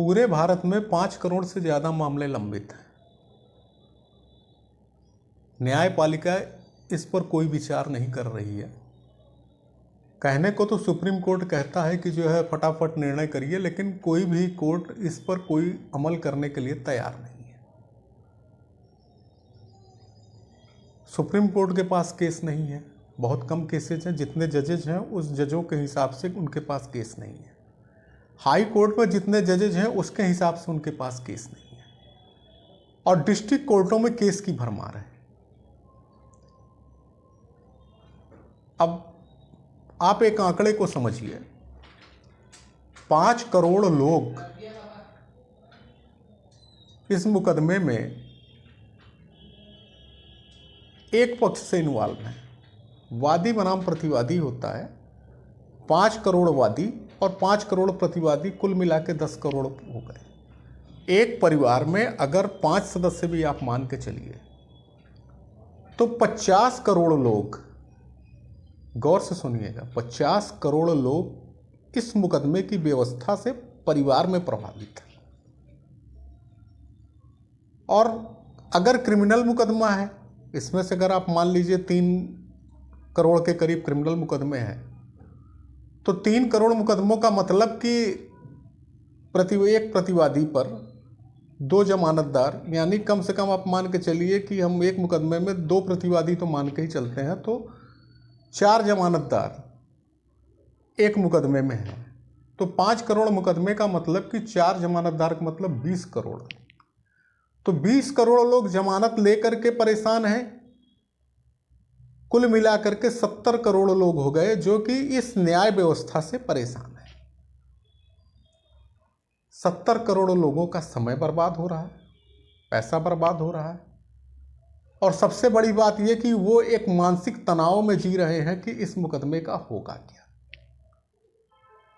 पूरे भारत में 5 करोड़ से ज़्यादा मामले लंबित हैं। न्यायपालिका इस पर कोई विचार नहीं कर रही है। कहने को तो सुप्रीम कोर्ट कहता है कि जो है फटाफट निर्णय करिए, लेकिन कोई भी कोर्ट इस पर कोई अमल करने के लिए तैयार नहीं है। सुप्रीम कोर्ट के पास केस नहीं है, बहुत कम केसेज हैं। जितने जजेज हैं उस जजों के हिसाब से उनके पास केस नहीं है। हाई कोर्ट में जितने जजेज हैं उसके हिसाब से उनके पास केस नहीं है। और डिस्ट्रिक्ट कोर्टों में केस की भरमार है। अब आप एक आंकड़े को समझिए, 5 करोड़ लोग इस मुकदमे में एक पक्ष से इन्वॉल्व हैं। वादी बनाम प्रतिवादी होता है। 5 करोड़ वादी और 5 करोड़ प्रतिवादी, कुल मिला के 10 करोड़ हो गए। एक परिवार में अगर 5 सदस्य भी आप मान के चलिए तो 50 करोड़ लोग, गौर से सुनिएगा, 50 करोड़ लोग इस मुकदमे की व्यवस्था से परिवार में प्रभावित हैं। और अगर क्रिमिनल मुकदमा है, इसमें से अगर आप मान लीजिए 3 करोड़ के करीब क्रिमिनल मुकदमे हैं, तो 3 करोड़ मुकदमों का मतलब कि एक प्रतिवादी पर 2 जमानतदार, यानी कम से कम आप मान के चलिए कि हम एक मुकदमे में 2 प्रतिवादी तो मान के ही चलते हैं, तो 4 जमानतदार एक मुकदमे में हैं। तो 5 करोड़ मुकदमे का मतलब कि 4 जमानतदार का मतलब 20 करोड़। तो 20 करोड़ लोग जमानत लेकर के परेशान हैं। कुल मिलाकर के 70 करोड़ लोग हो गए जो कि इस न्याय व्यवस्था से परेशान हैं। 70 करोड़ लोगों का समय बर्बाद हो रहा है, पैसा बर्बाद हो रहा है, और सबसे बड़ी बात यह कि वो एक मानसिक तनाव में जी रहे हैं कि इस मुकदमे का होगा क्या।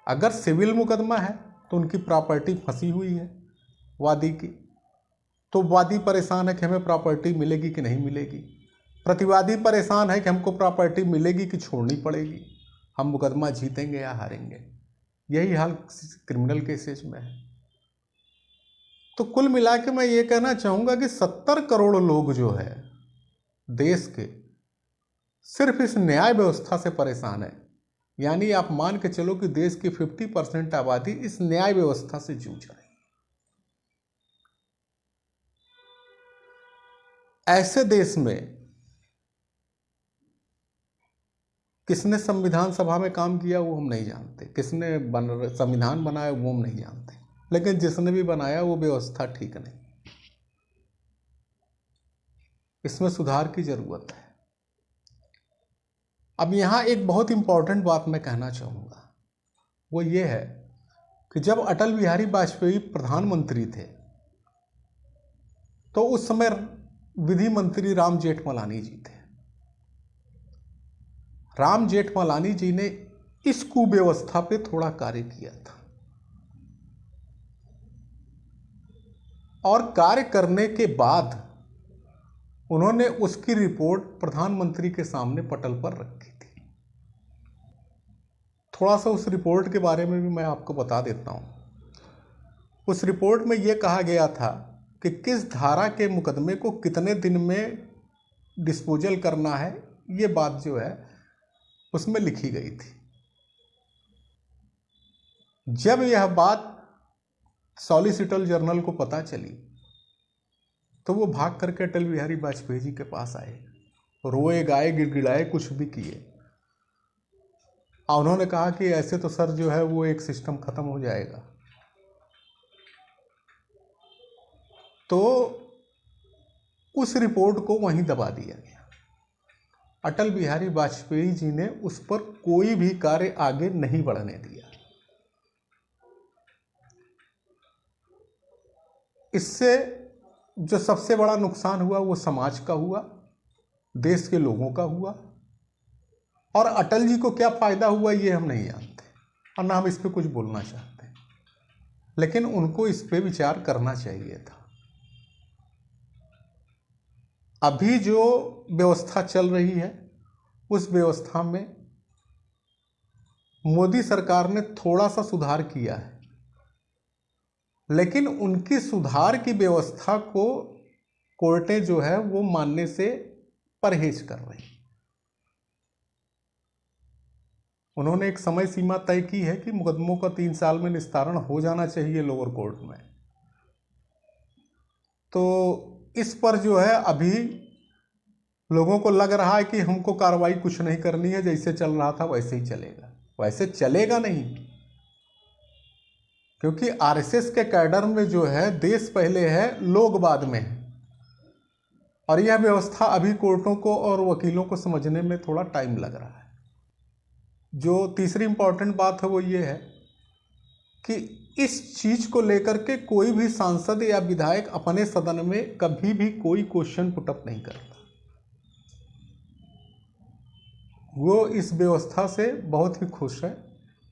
अगर सिविल मुकदमा है तो उनकी प्रॉपर्टी फंसी हुई है वादी की, तो वादी परेशान है कि हमें प्रॉपर्टी मिलेगी कि नहीं मिलेगी। प्रतिवादी परेशान है कि हमको प्रॉपर्टी मिलेगी कि छोड़नी पड़ेगी, हम मुकदमा जीतेंगे या हारेंगे। यही हाल क्रिमिनल केसेस में है। तो कुल मिला के मैं ये कहना चाहूँगा कि 70 करोड़ लोग जो है देश के, सिर्फ इस न्याय व्यवस्था से परेशान है। यानी आप मान के चलो कि देश की 50% आबादी इस न्याय व्यवस्था से जूझ रही है। ऐसे देश में किसने संविधान सभा में काम किया वो हम नहीं जानते, किसने संविधान बनाया वो हम नहीं जानते, लेकिन जिसने भी बनाया वो व्यवस्था ठीक नहीं। इसमें सुधार की जरूरत है। अब यहाँ एक बहुत इंपॉर्टेंट बात मैं कहना चाहूँगा, वो ये है कि जब अटल बिहारी वाजपेयी प्रधानमंत्री थे तो उस समय विधि मंत्री राम जेठमलानी जी थे। राम जेठमलानी जी ने इस कुव्यवस्था पे थोड़ा कार्य किया था, और कार्य करने के बाद उन्होंने उसकी रिपोर्ट प्रधानमंत्री के सामने पटल पर रखी थी। थोड़ा सा उस रिपोर्ट के बारे में भी मैं आपको बता देता हूँ। उस रिपोर्ट में यह कहा गया था कि किस धारा के मुकदमे को कितने दिन में डिस्पोजल करना है, ये बात जो है उसमें लिखी गई थी। जब यह बात सॉलिसिटर जनरल को पता चली तो वो भाग करके अटल बिहारी वाजपेयी जी के पास आए, रोए गाए गिड़गिड़ाए, कुछ भी किए, और उन्होंने कहा कि ऐसे तो सर जो है वो एक सिस्टम खत्म हो जाएगा। तो उस रिपोर्ट को वहीं दबा दिया गया। अटल बिहारी वाजपेयी जी ने उस पर कोई भी कार्य आगे नहीं बढ़ने दिया। इससे जो सबसे बड़ा नुकसान हुआ वो समाज का हुआ, देश के लोगों का हुआ, और अटल जी को क्या फायदा हुआ ये हम नहीं जानते और ना हम इस पर कुछ बोलना चाहते, लेकिन उनको इस पे विचार करना चाहिए था। अभी जो व्यवस्था चल रही है उस व्यवस्था में मोदी सरकार ने थोड़ा सा सुधार किया है, लेकिन उनकी सुधार की व्यवस्था को कोर्टें जो है वो मानने से परहेज कर रही। उन्होंने एक समय सीमा तय की है कि मुकदमों का 3 साल में निस्तारण हो जाना चाहिए लोअर कोर्ट में। तो इस पर जो है अभी लोगों को लग रहा है कि हमको कार्रवाई कुछ नहीं करनी है, जैसे चल रहा था वैसे ही चलेगा। वैसे चलेगा नहीं, क्योंकि आरएसएस के कैडर में जो है देश पहले है, लोग बाद में है। और यह व्यवस्था अभी कोर्टों को और वकीलों को समझने में थोड़ा टाइम लग रहा है। जो तीसरी इंपॉर्टेंट बात है वो ये है कि इस चीज़ को लेकर के कोई भी सांसद या विधायक अपने सदन में कभी भी कोई क्वेश्चन पुटअप नहीं करता। वो इस व्यवस्था से बहुत ही खुश है,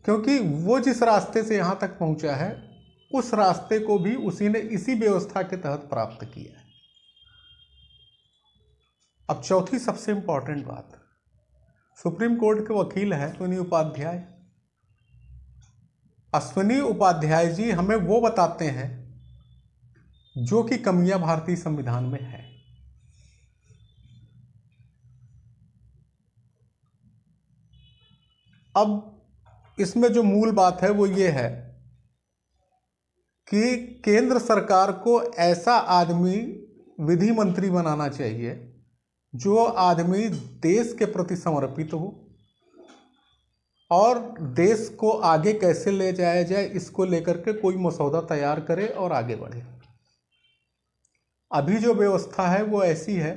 क्योंकि वो जिस रास्ते से यहाँ तक पहुँचा है उस रास्ते को भी उसी ने इसी व्यवस्था के तहत प्राप्त किया है। अब चौथी सबसे इंपॉर्टेंट बात, सुप्रीम कोर्ट के वकील हैं अश्विनी उपाध्याय। अश्विनी उपाध्याय जी हमें वो बताते हैं जो कि कमियां भारतीय संविधान में है। अब इसमें जो मूल बात है वो ये है कि केंद्र सरकार को ऐसा आदमी विधि मंत्री बनाना चाहिए जो आदमी देश के प्रति समर्पित हो और देश को आगे कैसे ले जाया जाए इसको लेकर के कोई मसौदा तैयार करे और आगे बढ़े। अभी जो व्यवस्था है वो ऐसी है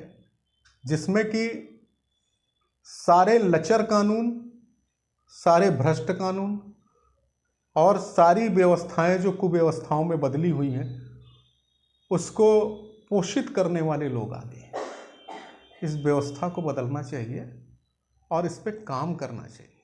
जिसमें कि सारे लचर कानून, सारे भ्रष्ट कानून और सारी व्यवस्थाएं जो कुव्यवस्थाओं में बदली हुई हैं उसको पोषित करने वाले लोग आ गए हैं। इस व्यवस्था को बदलना चाहिए और इस पे काम करना चाहिए।